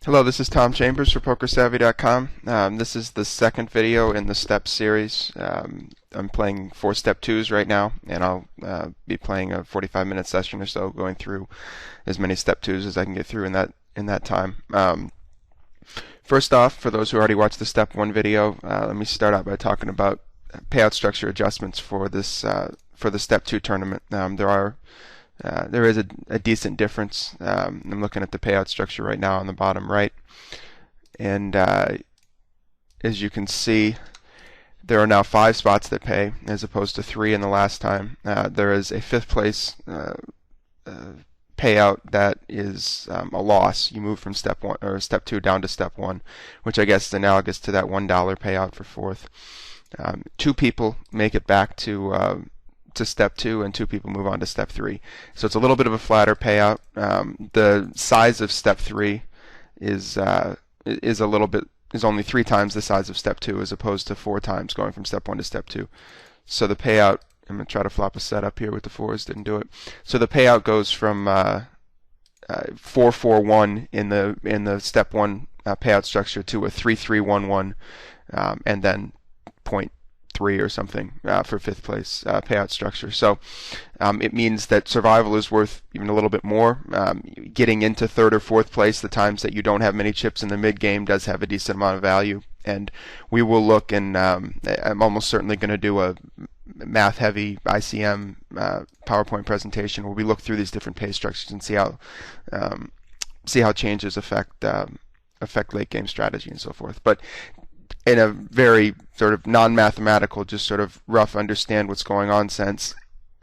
Hello, this is Tom Chambers for PokerSavvy.com. This is the second video in the step series. I'm playing 4 step 2s right now, and I'll be playing a 45-minute session or so, going through as many step 2s as I can get through in that time. First off, for those who already watched the step 1 video, let me start out by talking about payout structure adjustments for this for the step 2 tournament. There is a decent difference. I'm looking at the payout structure right now on the bottom right, and as you can see, there are now 5 spots that pay as opposed to 3 in the last time. There is a 5th place payout that is a loss. You move from step 1 or step 2 down to step 1, which I guess is analogous to that $1 payout for 4th. 2 people make it back to step 2, and 2 people move on to step 3. So it's a little bit of a flatter payout. The size of step 3 is only 3 times the size of step 2 as opposed to 4 times going from step 1 to step 2. So the payout, I'm going to try to flop a setup here with the 4s, didn't do it. So the payout goes from 4-4-1 in the step 1 payout structure to a 3-3-1-1, and then 0.3 or something for 5th place payout structure. So it means that survival is worth even a little bit more. Getting into 3rd or 4th place, the times that you don't have many chips in the mid game, does have a decent amount of value. And we will look, and I'm almost certainly going to do a math-heavy ICM PowerPoint presentation where we look through these different pay structures and see how changes affect late game strategy and so forth. But in a very sort of non-mathematical, just sort of rough understand what's going on sense,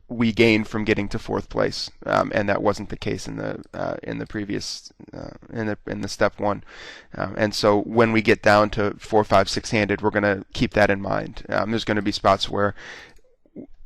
we gain from getting to 4th place, and that wasn't the case in the previous in the step 1. And so when we get down to 4, 5, 6-handed, we're going to keep that in mind. There's going to be spots where,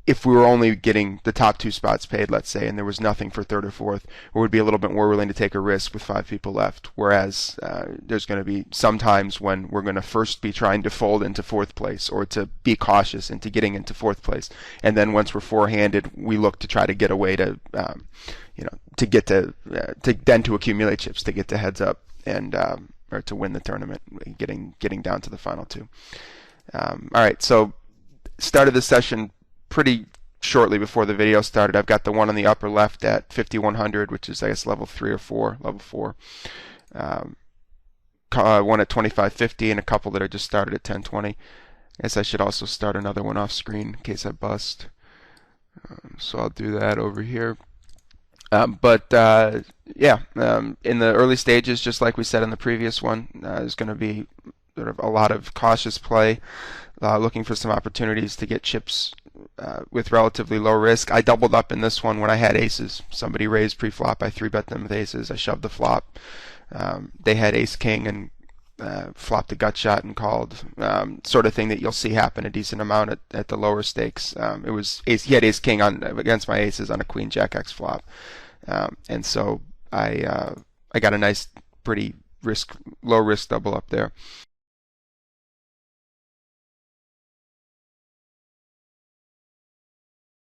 if we were only getting the top 2 spots paid, let's say, and there was nothing for 3rd or 4th, we would be a little bit more willing to take a risk with 5 people left. Whereas there's going to be some times when we're going to first be trying to fold into 4th place, or to be cautious into getting into 4th place, and then once we're 4-handed, we look to try to get away to, to get to accumulate chips, to get to heads up, and or to win the tournament, getting down to the final 2. All right, so started the session pretty shortly before the video started. I've got the one on the upper left at 5100, which is, I guess, level 3 or 4, level 4. One at 2550, and a couple that are just started at 1020. I guess I should also start another one off screen in case I bust. So I'll do that over here. In the early stages, just like we said in the previous one, there's going to be sort of a lot of cautious play, looking for some opportunities to get chips with relatively low risk. I doubled up in this one when I had aces. Somebody raised pre-flop. I 3-bet them with aces. I shoved the flop. They had ace-king and flopped a gut shot and called. Sort of thing that you'll see happen a decent amount at the lower stakes. It was ace. He had ace-king against my aces on a queen-jack-x flop, and so I got a nice, pretty low risk double up there.